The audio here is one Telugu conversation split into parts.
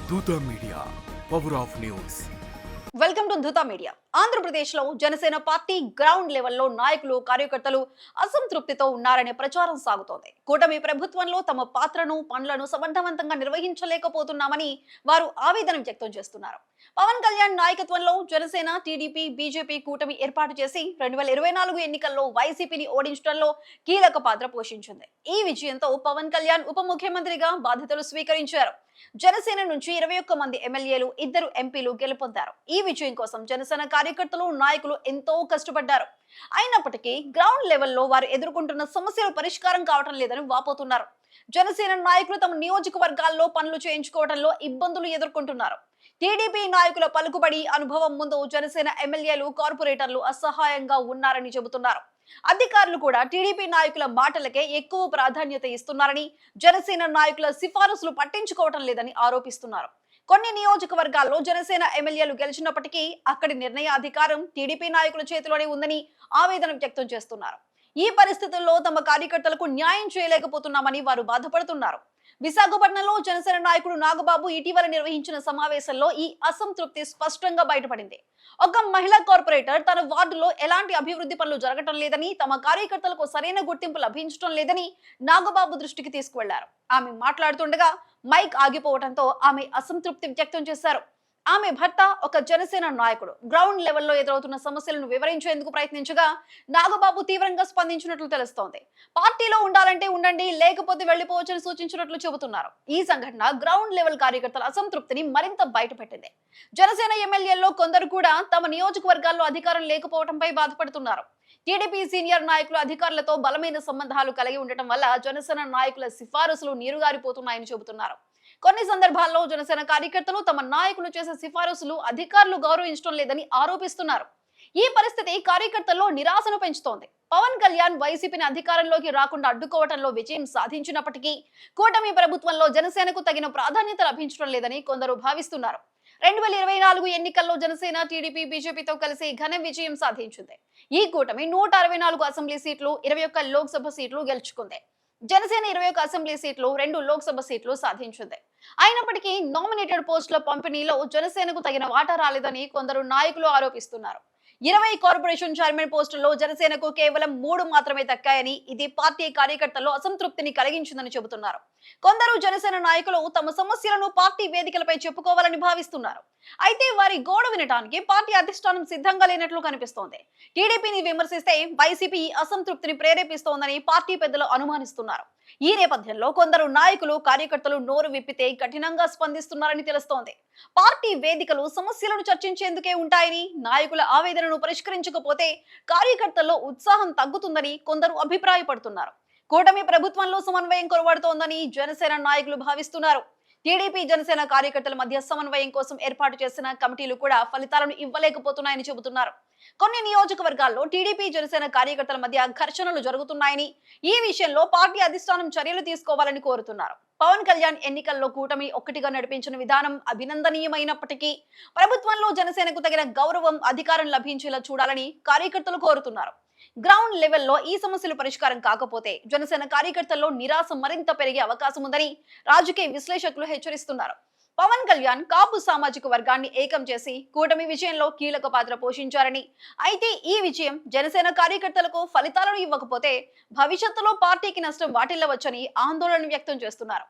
దూత media, power of news. Welcome to Dhruta media. ఆంధ్రప్రదేశ్లో జనసేన పార్టీ గ్రౌండ్ లెవెల్లో నాయకులు కార్యకర్తలు అసంతృప్తితో ఉన్నారనే ప్రచారం సాగుతోంది. కూటమి ప్రభుత్వంలో తమ పాత్రను పనులను సమర్థవంతంగా నిర్వహించలేకపోతున్నామని వారు ఆవేదన వ్యక్తం చేస్తున్నారు. పవన్ కళ్యాణ్ నాయకత్వంలో జనసేన, టీడీపీ, బీజేపీ కూటమి ఏర్పాటు చేసి 2024 ఎన్నికల్లో వైసీపీని ఓడించడంలో కీలక పాత్ర పోషించింది. ఈ విజయంతో పవన్ కళ్యాణ్ ఉప ముఖ్యమంత్రిగా బాధ్యతలు స్వీకరించారు. జనసేన నుంచి 21 మంది ఎమ్మెల్యేలు, 2 ఎంపీలు గెలుపొందారు. ఈ విజయం కోసం జనసేన కార్యకర్తలు, నాయకులు ఎంతో కష్టపడ్డారు. అయినప్పటికీ గ్రౌండ్ లెవెల్లో వారు ఎదుర్కొంటున్న సమస్యలు పరిష్కారం కావటం లేదని వాపోతున్నారు. జనసేన నాయకులు తమ నియోజకవర్గాల్లో పనులు చేయించుకోవడంలో ఇబ్బందులు ఎదుర్కొంటున్నారు. టీడీపీ నాయకుల పలుకుబడి, అనుభవం ముందు జనసేన ఎమ్మెల్యేలు, కార్పొరేటర్లు అసహాయంగా ఉన్నారని చెబుతున్నారు. అధికారులు కూడా టీడీపీ నాయకుల మాటలకే ఎక్కువ ప్రాధాన్యత ఇస్తున్నారని, జనసేన నాయకుల సిఫారసులు పట్టించుకోవటం లేదని ఆరోపిస్తున్నారు. కొన్ని నియోజకవర్గాల్లో జనసేన ఎమ్మెల్యేలు గెలిచినప్పటికీ అక్కడి నిర్ణయాధికారం టీడీపీ నాయకుల చేతిలోనే ఉందని ఆవేదన వ్యక్తం చేస్తున్నారు. ఈ పరిస్థితుల్లో తమ కార్యకర్తలకు న్యాయం చేయలేకపోతున్నామని వారు బాధపడుతున్నారు. విశాఖపట్నంలో జనసేన నాయకుడు నాగబాబు ఇటీవల నిర్వహించిన సమావేశంలో ఈ అసంతృప్తి స్పష్టంగా బయటపడింది. ఒక మహిళా కార్పొరేటర్ తన వార్డులో ఎలాంటి అభివృద్ధి పనులు జరగటం లేదని, తమ కార్యకర్తలకు సరైన గుర్తింపు లభించడం లేదని నాగబాబు దృష్టికి తీసుకువెళ్లారు. ఆమె మాట్లాడుతుండగా మైక్ ఆగిపోవడంతో ఆమె అసంతృప్తి వ్యక్తం చేశారు. ఆమె భర్త ఒక జనసేన నాయకుడు గ్రౌండ్ లెవెల్లో ఎదురవుతున్న సమస్యలను వివరించేందుకు ప్రయత్నించగా నాగబాబు తీవ్రంగా స్పందించినట్లు తెలుస్తోంది. పార్టీలో ఉండాలంటే ఉండండి, లేకపోతే వెళ్లిపోవచ్చని సూచించినట్లు చెబుతున్నారు. ఈ సంఘటన గ్రౌండ్ లెవెల్ కార్యకర్తల అసంతృప్తిని మరింత బయటపెట్టింది. జనసేన ఎమ్మెల్యేల్లో కొందరు కూడా తమ నియోజకవర్గాల్లో అధికారం లేకపోవడంపై బాధపడుతున్నారు. టీడీపీ సీనియర్ నాయకులు అధికారులతో బలమైన సంబంధాలు కలిగి ఉండటం వల్ల జనసేన నాయకుల సిఫారసులు నీరుగారిపోతున్నాయని చెబుతున్నారు. కొన్ని సందర్భాల్లో జనసేన కార్యకర్తలు తమ నాయకులు చేసే సిఫారసులు అధికారులు గౌరవించడం లేదని ఆరోపిస్తున్నారు. ఈ పరిస్థితి కార్యకర్తల్లో నిరాశను పెంచుతోంది. పవన్ కళ్యాణ్ వైసీపీని అధికారంలోకి రాకుండా అడ్డుకోవడంలో విజయం సాధించినప్పటికీ కూటమి ప్రభుత్వంలో జనసేనకు తగిన ప్రాధాన్యత లభించడం లేదని కొందరు భావిస్తున్నారు. 2024 ఎన్నికల్లో జనసేన, టీడీపీ, బీజేపీతో కలిసి ఘన విజయం సాధించింది. ఈ కూటమి 164 అసెంబ్లీ సీట్లు, 21 లోక్సభ సీట్లు గెలుచుకుంది. జనసేన 21 అసెంబ్లీ సీట్లు, 2 లోక్సభ సీట్లు సాధించింది. అయినప్పటికీ నామినేటెడ్ పోస్టుల పంపిణీలో జనసేనకు తగిన వాటా రాలేదని కొందరు నాయకులు ఆరోపిస్తున్నారు. 20 కార్పొరేషన్ చైర్మన్ పోస్టుల్లో జనసేనకు కేవలం 3 మాత్రమే దక్కాయని, ఇది పార్టీ కార్యకర్తల్లో అసంతృప్తిని కలిగించిందని చెబుతున్నారు. కొందరు జనసేన నాయకులు తమ సమస్యలను పార్టీ వేదికలపై చెప్పుకోవాలని భావిస్తున్నారు. అయితే వారి గోడు వినటానికి పార్టీ అధిష్టానం సిద్ధంగా లేనట్లు కనిపిస్తోంది. టీడీపీని విమర్శిస్తే వైసీపీ అసంతృప్తిని ప్రేరేపిస్తోందని పార్టీ పెద్దలు అనుమానిస్తున్నారు. ఈ నేపథ్యంలో కొందరు నాయకులు, కార్యకర్తలు నోరు విప్పితే కఠినంగా స్పందిస్తున్నారని తెలుస్తోంది. పార్టీ వేదికలు సమస్యలను చర్చించేందుకే ఉంటాయని, నాయకుల ఆవేదనను పరిష్కరించకపోతే కార్యకర్తల్లో ఉత్సాహం తగ్గుతుందని కొందరు అభిప్రాయపడుతున్నారు. కూటమి ప్రభుత్వంలో సమన్వయం కొరవడుతోందని జనసేన నాయకులు భావిస్తున్నారు. టీడీపీ, జనసేన కార్యకర్తల మధ్య సమన్వయం కోసం ఏర్పాటు చేసిన కమిటీలు కూడా ఫలితాలను ఇవ్వలేకపోతున్నాయని చెబుతున్నారు. కొన్ని నియోజకవర్గాల్లో టీడీపీ, జనసేన కార్యకర్తల మధ్య ఘర్షణలు జరుగుతున్నాయని, ఈ విషయంలో పార్టీ అధిష్టానం చర్యలు తీసుకోవాలని కోరుతున్నారు. పవన్ కళ్యాణ్ ఎన్నికల్లో కూటమి ఒక్కటిగా నడిపించిన విధానం అభినందనీయమైనప్పటికీ ప్రభుత్వంలో జనసేనకు తగిన గౌరవం, అధికారం లభించేలా చూడాలని కార్యకర్తలు కోరుతున్నారు. గ్రౌండ్ లెవెల్లో ఈ సమస్యలు పరిష్కారం కాకపోతే జనసేన కార్యకర్తల్లో నిరాశ మరింత పెరిగే అవకాశం ఉందని రాజకీయ విశ్లేషకులు హెచ్చరిస్తున్నారు. పవన్ కళ్యాణ్ కాపు సామాజిక వర్గాన్ని ఏకం చేసి కూటమి విజయంలో కీలక పాత్ర పోషించారని, అయితే ఈ విజయం జనసేన కార్యకర్తలకు ఫలితాలను ఇవ్వకపోతే భవిష్యత్తులో పార్టీకి నష్టం వాటిల్లవచ్చని ఆందోళన వ్యక్తం చేస్తున్నారు.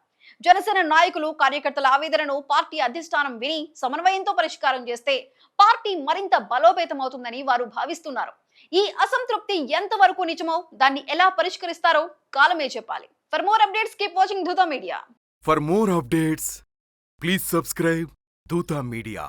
జనసేన నాయకులు, కార్యకర్తల ఆవేదనను పార్టీ అధిష్టానం విని సమన్వయంతో పరిష్కారం చేస్తే పార్టీ మరింత బలోపేతమవుతుందని వారు భావిస్తున్నారు. ఈ అసంతృప్తి ఎంతవరకు నిజమో, దాన్ని ఎలా పరిష్కరిస్తారో కాలమే చెప్పాలి. For more updates keep watching Dhruta media. For more updates please subscribe Dootha media.